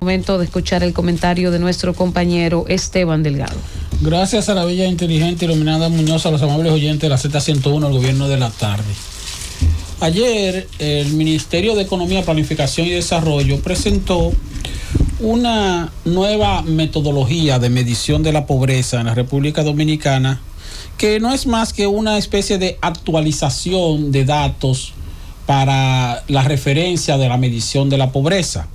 Momento de escuchar el comentario de nuestro compañero Esteban Delgado. Gracias a la bella, inteligente, iluminada Muñoz, a los amables oyentes de la Z101, el gobierno de la tarde. Ayer el Ministerio de Economía, Planificación y Desarrollo presentó una nueva metodología de medición de la pobreza en la República Dominicana, que no es más que una especie de actualización de datos para la referencia de la medición de la pobreza.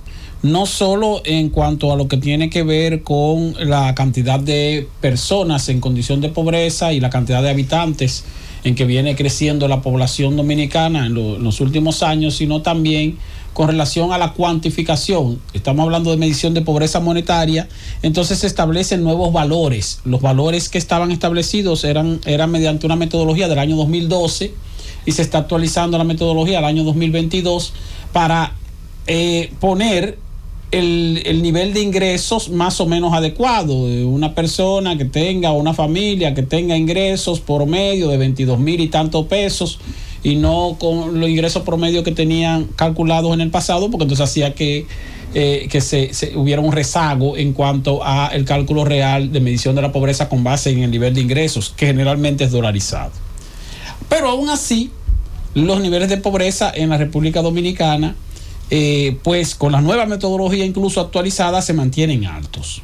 No solo en cuanto a lo que tiene que ver con la cantidad de personas en condición de pobreza y la cantidad de habitantes en que viene creciendo la población dominicana en los últimos años, sino también con relación a la cuantificación. Estamos hablando de medición de pobreza monetaria, entonces se establecen nuevos valores. Los valores que estaban establecidos eran mediante una metodología del año 2012 y se está actualizando la metodología al año 2022 para poner el nivel de ingresos más o menos adecuado de una persona que tenga, una familia que tenga ingresos promedio de 22,000 y tantos pesos, y no con los ingresos promedio que tenían calculados en el pasado, porque entonces hacía que hubiera un rezago en cuanto a el cálculo real de medición de la pobreza con base en el nivel de ingresos, que generalmente es dolarizado. Pero aún así, los niveles de pobreza en la República Dominicana, pues con la nueva metodología incluso actualizada, se mantienen altos.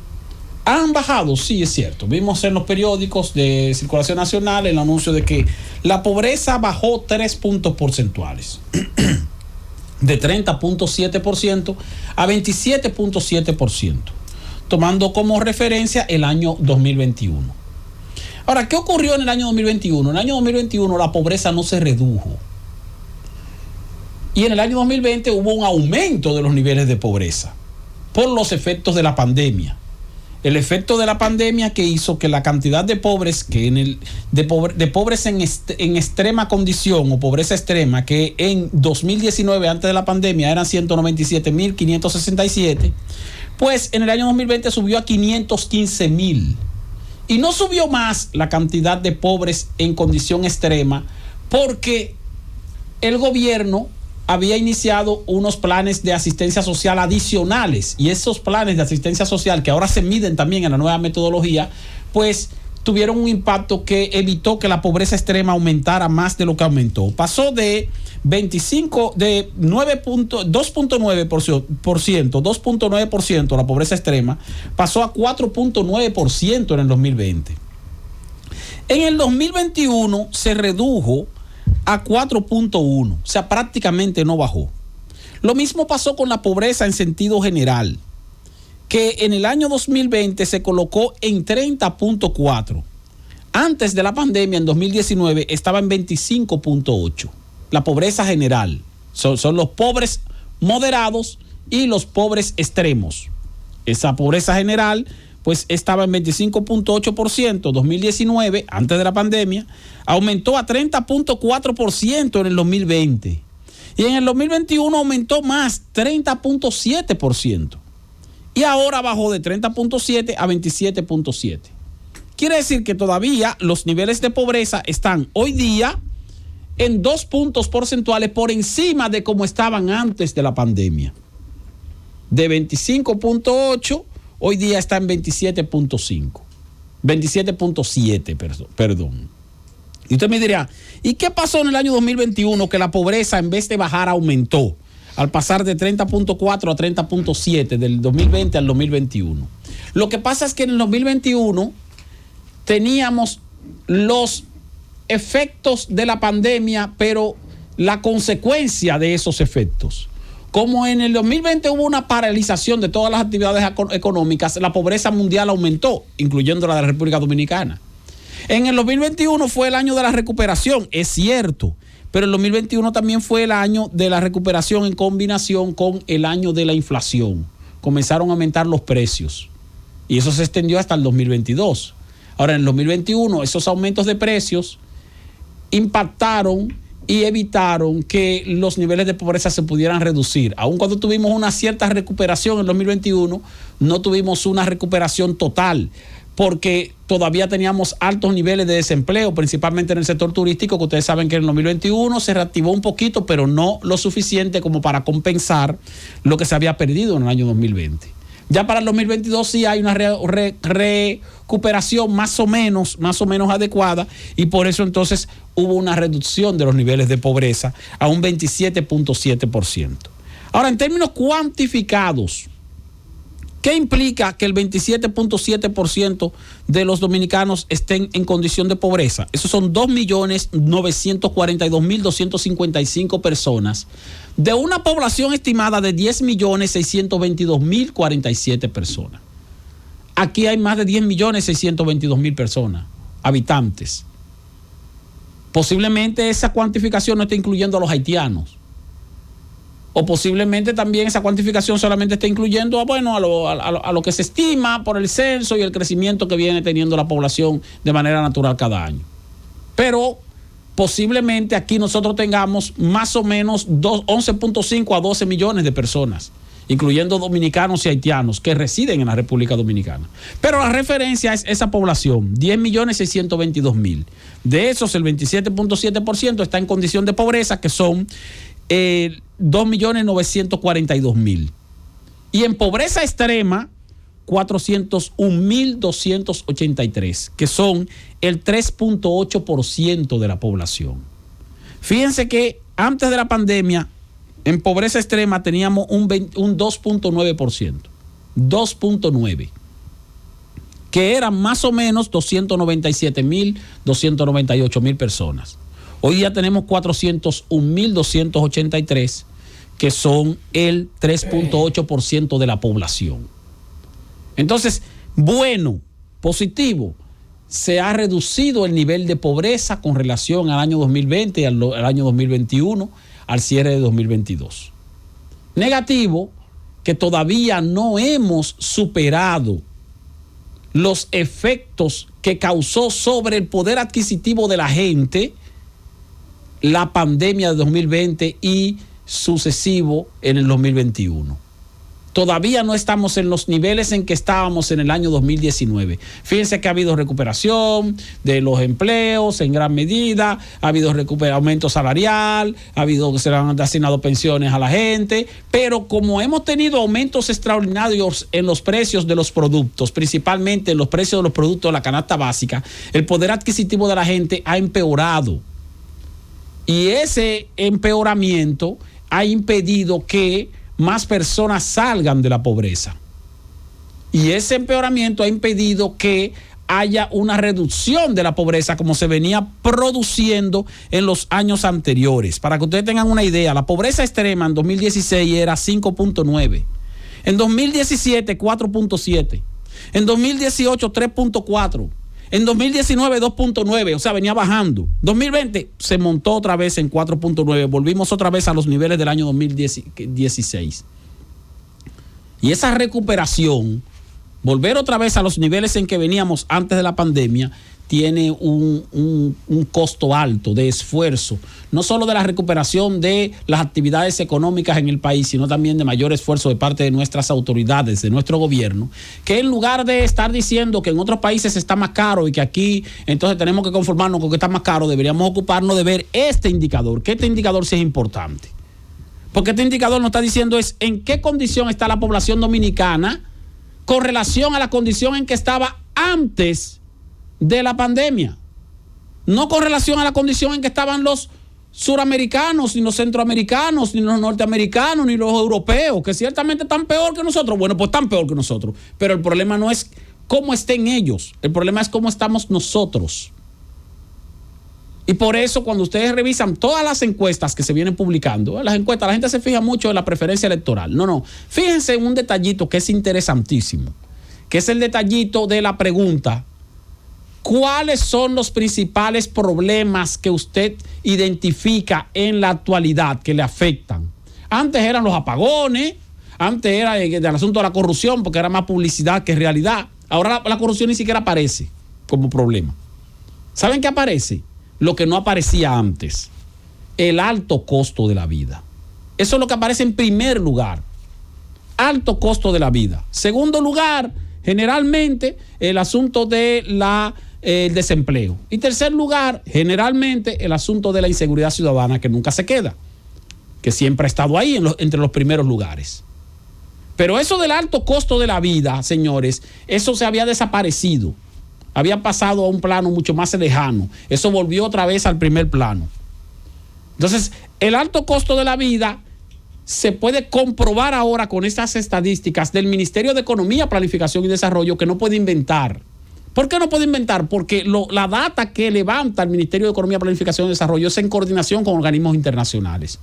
¿Han bajado? Sí, es cierto. Vimos en los periódicos de circulación nacional el anuncio de que la pobreza bajó 3 puntos porcentuales, de 30.7% a 27.7%, tomando como referencia el año 2021. Ahora, ¿qué ocurrió en el año 2021? En el año 2021 la pobreza no se redujo. Y en el año 2020 hubo un aumento de los niveles de pobreza por los efectos de la pandemia. El efecto de la pandemia que hizo que la cantidad de pobres de pobres en extrema condición o pobreza extrema, que en 2019 antes de la pandemia eran 197,567, pues en el año 2020 subió a 515,000. Y no subió más la cantidad de pobres en condición extrema porque el gobierno había iniciado unos planes de asistencia social adicionales, y esos planes de asistencia social, que ahora se miden también en la nueva metodología, pues tuvieron un impacto que evitó que la pobreza extrema aumentara más de lo que aumentó. Pasó de 2.9% la pobreza extrema, pasó a 4.9% en el 2020. En el 2021 se redujo a 4.1, o sea, prácticamente no bajó. Lo mismo pasó con la pobreza en sentido general, que en el año 2020 se colocó en 30.4. Antes de la pandemia, en 2019, estaba en 25.8. La pobreza general son los pobres moderados y los pobres extremos. Esa pobreza general pues estaba en 25.8% 2019, antes de la pandemia, aumentó a 30.4% en el 2020. Y en el 2021 aumentó más, 30.7%. Y ahora bajó de 30.7 a 27.7. Quiere decir que todavía los niveles de pobreza están hoy día en 2 puntos porcentuales por encima de como estaban antes de la pandemia. De 25.8, hoy día está en 27.7, perdón. Y usted me dirá, ¿y qué pasó en el año 2021 que la pobreza en vez de bajar aumentó al pasar de 30.4 a 30.7 del 2020 al 2021? Lo que pasa es que en el 2021 teníamos los efectos de la pandemia, pero la consecuencia de esos efectos. Como en el 2020 hubo una paralización de todas las actividades económicas, la pobreza mundial aumentó, incluyendo la de la República Dominicana. En el 2021 fue el año de la recuperación, es cierto, pero el 2021 también fue el año de la recuperación en combinación con el año de la inflación. Comenzaron a aumentar los precios y eso se extendió hasta el 2022. Ahora, en el 2021, esos aumentos de precios impactaron y evitaron que los niveles de pobreza se pudieran reducir. Aun cuando tuvimos una cierta recuperación en el 2021, no tuvimos una recuperación total, porque todavía teníamos altos niveles de desempleo, principalmente en el sector turístico, que ustedes saben que en el 2021 se reactivó un poquito, pero no lo suficiente como para compensar lo que se había perdido en el año 2020. Ya para el 2022 sí hay una recuperación más o menos adecuada, y por eso entonces hubo una reducción de los niveles de pobreza a un 27.7%. Ahora, en términos cuantificados, ¿qué implica que el 27.7% de los dominicanos estén en condición de pobreza? Esos son 2.942.255 personas de una población estimada de 10.622.047 personas. Aquí hay más de 10.622.000 personas, habitantes. Posiblemente esa cuantificación no esté incluyendo a los haitianos. O posiblemente también esa cuantificación solamente está incluyendo a lo que se estima por el censo y el crecimiento que viene teniendo la población de manera natural cada año. Pero posiblemente aquí nosotros tengamos más o menos 11.5 a 12 millones de personas, incluyendo dominicanos y haitianos que residen en la República Dominicana. Pero la referencia es esa población, 10.622.000. De esos, el 27.7% está en condición de pobreza, que son 2.942.000. Y en pobreza extrema, 401.283, que son el 3.8% de la población. Fíjense que antes de la pandemia, en pobreza extrema teníamos un 2.9%. 2.9%. Que eran más o menos 297.000, 298.000 personas. Hoy día tenemos 401.283, que son el 3.8% de la población. Entonces, bueno, positivo, se ha reducido el nivel de pobreza con relación al año 2020 y al año 2021, al cierre de 2022. Negativo, que todavía no hemos superado los efectos que causó sobre el poder adquisitivo de la gente la pandemia de 2020 y sucesivo en el 2021. Todavía no estamos en los niveles en que estábamos en el año 2019. Fíjense que ha habido recuperación de los empleos en gran medida, ha habido aumento salarial, se le han asignado pensiones a la gente, pero como hemos tenido aumentos extraordinarios en los precios de los productos, principalmente en los precios de los productos de la canasta básica, el poder adquisitivo de la gente ha empeorado. Y ese empeoramiento ha impedido que más personas salgan de la pobreza. Y ese empeoramiento ha impedido que haya una reducción de la pobreza como se venía produciendo en los años anteriores. Para que ustedes tengan una idea, la pobreza extrema en 2016 era 5.9. En 2017, 4.7. En 2018, 3.4. En 2019, 2.9, o sea, venía bajando. 2020 se montó otra vez en 4.9. Volvimos otra vez a los niveles del año 2016. Y esa recuperación, volver otra vez a los niveles en que veníamos antes de la pandemia, tiene un costo alto de esfuerzo, no solo de la recuperación de las actividades económicas en el país, sino también de mayor esfuerzo de parte de nuestras autoridades, de nuestro gobierno, que en lugar de estar diciendo que en otros países está más caro y que aquí entonces tenemos que conformarnos con que está más caro, deberíamos ocuparnos de ver este indicador, que este indicador sí es importante. Porque este indicador nos está diciendo es en qué condición está la población dominicana con relación a la condición en que estaba antes de la pandemia, no con relación a la condición en que estaban los suramericanos, ni los centroamericanos, ni los norteamericanos, ni los europeos, que ciertamente están peor que nosotros. Bueno, pues están peor que nosotros, pero el problema no es cómo estén ellos, el problema es cómo estamos nosotros. Y por eso cuando ustedes revisan todas las encuestas que se vienen publicando, las encuestas, la gente se fija mucho en la preferencia electoral. No, fíjense en un detallito que es interesantísimo, que es el detallito de la pregunta: ¿cuáles son los principales problemas que usted identifica en la actualidad que le afectan? Antes eran los apagones, antes era del asunto de la corrupción, porque era más publicidad que realidad. Ahora la corrupción ni siquiera aparece como problema. ¿Saben qué aparece? Lo que no aparecía antes: el alto costo de la vida. Eso es lo que aparece en primer lugar. Alto costo de la vida. Segundo lugar, generalmente, el asunto de el desempleo. Y tercer lugar, generalmente, el asunto de la inseguridad ciudadana, que nunca se queda, que siempre ha estado ahí entre los primeros lugares. Pero eso del alto costo de la vida, señores, eso se había desaparecido. Había pasado a un plano mucho más lejano. Eso volvió otra vez al primer plano. Entonces, el alto costo de la vida se puede comprobar ahora con estas estadísticas del Ministerio de Economía, Planificación y Desarrollo, que no puede inventar. ¿Por qué no puede inventar? Porque la data que levanta el Ministerio de Economía, Planificación y Desarrollo es en coordinación con organismos internacionales.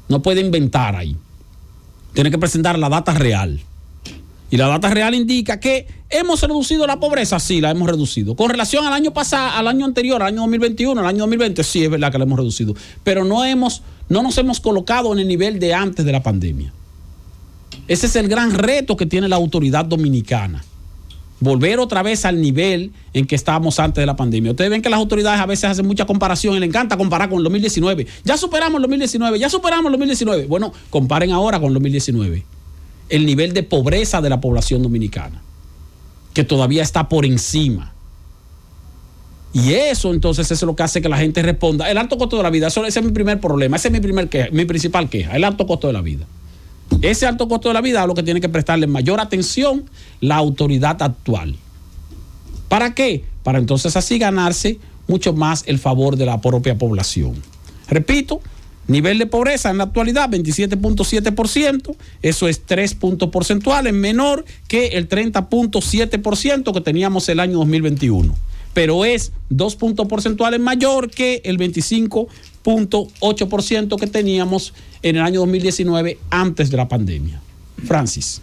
No puede inventar ahí. Tiene que presentar la data real. Y la data real indica que hemos reducido la pobreza. Sí, la hemos reducido. Con relación al año pasado, al año anterior, al año 2021, al año 2020, sí es verdad que la hemos reducido. Pero no nos hemos colocado en el nivel de antes de la pandemia. Ese es el gran reto que tiene la autoridad dominicana. Volver otra vez al nivel en que estábamos antes de la pandemia. Ustedes ven que las autoridades a veces hacen mucha comparación y les encanta comparar con el 2019. Ya superamos el 2019, ya superamos el 2019. Bueno, comparen ahora con el 2019. El nivel de pobreza de la población dominicana, que todavía está por encima. Y eso entonces es lo que hace que la gente responda. El alto costo de la vida, ese es mi primer problema, ese es mi principal queja, el alto costo de la vida. Ese alto costo de la vida es lo que tiene que prestarle mayor atención la autoridad actual. ¿Para qué? Para entonces así ganarse mucho más el favor de la propia población. Repito, nivel de pobreza en la actualidad 27.7%, eso es 3 puntos porcentuales menor que el 30.7% que teníamos el año 2021. Pero es 2 puntos porcentuales mayor que el 25.8% que teníamos en el año 2019 antes de la pandemia. Francis.